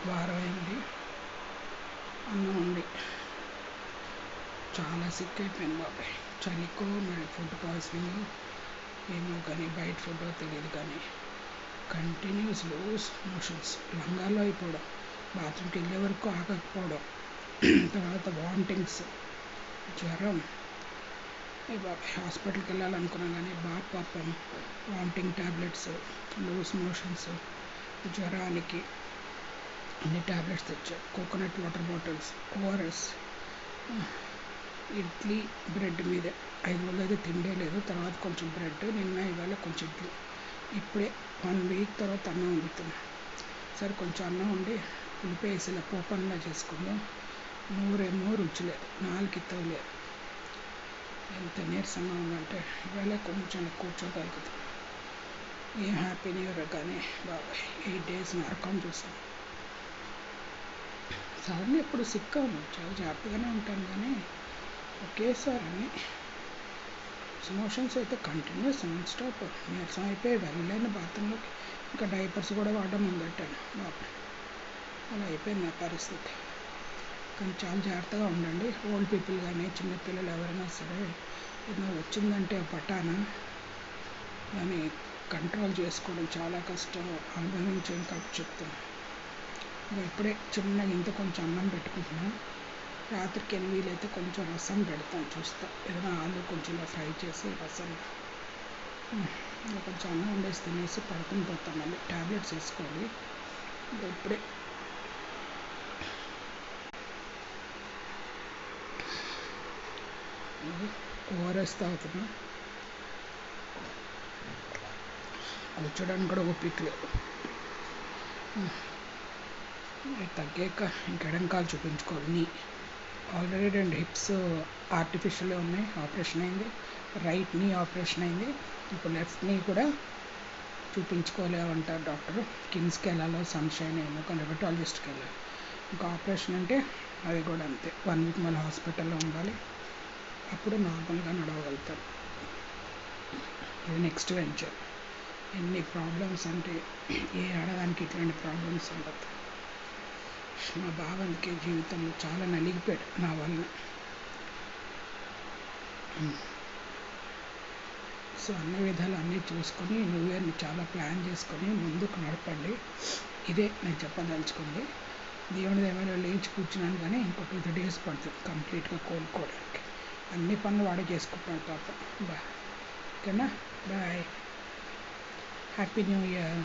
వారం అయింది అన్నం ఉండి చాలా సిక్ అయిపోయాను బాబాయ్. చలికో మరి ఫుడ్ పాయిజనింగ్ ఏమో కానీ బయట ఫుడ్ తెలియదు కానీ కంటిన్యూస్ లూజ్ మోషన్స్, లంగాల్లో అయిపోవడం, బాత్రూమ్కి వెళ్ళే వరకు ఆగకపోవడం, తర్వాత వామిటింగ్స్, జ్వరం. బాబాయ్ హాస్పిటల్కి వెళ్ళాలనుకున్నాను కానీ పాపం వామిటింగ్ ట్యాబ్లెట్స్, లూజ్ మోషన్స్, జ్వరానికి అన్ని ట్యాబ్లెట్స్ తెచ్చారు. Coconut water bottles, ORS, idli bread మీద 5 రోజులు అయితే తిండే లేదు. తర్వాత కొంచెం బ్రెడ్, నిన్న ఇవాళ కొంచెం ఇడ్లీ. ఇప్పుడే 1 వీక్ తర్వాత అన్నం వండుతున్నా. సరే కొంచెం అన్నం వండి ఉల్లిపేసి ఇలా పోపన్లా చేసుకుందాం. నోరేమో రుచి లేదు, నాలుగు లేదు. ఎంత నీరసంగా ఉందంటే ఇవాళ కొంచెం కూర్చోగలుగుతాం. ఏం హ్యాపీ న్యూ ఇయర్ కానీ బాబాయ్ 8 days నరకం చూసాం. సాధారణ ఎప్పుడు సిక్ అవ్వను, చాలా జాగ్రత్తగానే ఉంటాను కానీ ఒకేసారి అన్ని మోషన్స్ అయితే కంటిన్యూస్ నాన్ స్టాప్. నీరసం అయిపోయి వెళ్ళలేను బాత్రూంలోకి. ఇంకా డైపర్స్ కూడా వాడడం మొదలెట్టాను బాబు. అలా అయిపోయింది నా పరిస్థితి. కానీ చాలా జాగ్రత్తగా ఉండండి. ఓల్డ్ పీపుల్ కానీ చిన్నపిల్లలు ఎవరైనా సరే ఏదైనా వచ్చిందంటే పటాన దాన్ని కంట్రోల్ చేసుకోవడం చాలా కష్టం. అనుభవించని కాబట్టి చెప్తాను. ఇప్పుడే చిన్నగా ఇంత కొంచెం అన్నం పెట్టుకుంటున్నాను. రాత్రికి 8 అయితే కొంచెం రసం పెడతాను, చూస్తా. ఏదైనా ఆలు కొంచెం ఫ్రై చేసి రసం కొంచెం అన్నం వండేసి తినేసి పడుకుని పోతాం. మళ్ళీ ట్యాబ్లెట్స్ వేసుకోవాలి. ఇప్పుడే ఓఆర్ఎస్ తాగుతున్నా. కూర్చోడానికి కూడా ఓపిక లేదు. తగ్గాక ఇంకెడంకాలు చూపించుకోవాలి. ఆల్రెడీ 2 హిప్స్ ఆర్టిఫిషియల్ ఉన్నాయి, ఆపరేషన్ అయింది. రైట్ నీ ఆపరేషన్ అయింది. ఇప్పుడు లెఫ్ట్ నీ కూడా చూపించుకోలేమంటారు డాక్టర్. కిమ్స్కి వెళ్ళాలో సన్షైన్ ఏమో కానీ రెమటాలజిస్ట్కి వెళ్ళాలి. ఇంకా ఆపరేషన్ అంటే అది కూడా అంతే, 1 week మళ్ళీ హాస్పిటల్లో ఉండాలి. అప్పుడు నార్మల్గా నడవగలుగుతారు. ఇది నెక్స్ట్ వెంచర్. ఎన్ని ప్రాబ్లమ్స్ అంటే ఏ ఆడదానికి ఇట్లాంటి ప్రాబ్లమ్స్ ఉండదు. మా బావ అందుకే జీవితంలో చాలా నలిగిపోయాడు నా వల్ల. సో అన్ని విధాలు అన్నీ చూసుకొని న్యూ ఇయర్ని చాలా ప్లాన్ చేసుకొని ముందుకు నడపండి. ఇదే నేను చెప్పదలుచుకుంది. దేవుని ఏమైనా లేచి కూర్చున్నాను కానీ ఇంకో 2-3 days పడుతుంది కంప్లీట్గా కోలుకోవడానికి. అన్ని పనులు వాడే చేసుకుంటున్నాడు పాప. ఓకేనా, బాయ్, హ్యాపీ న్యూ ఇయర్.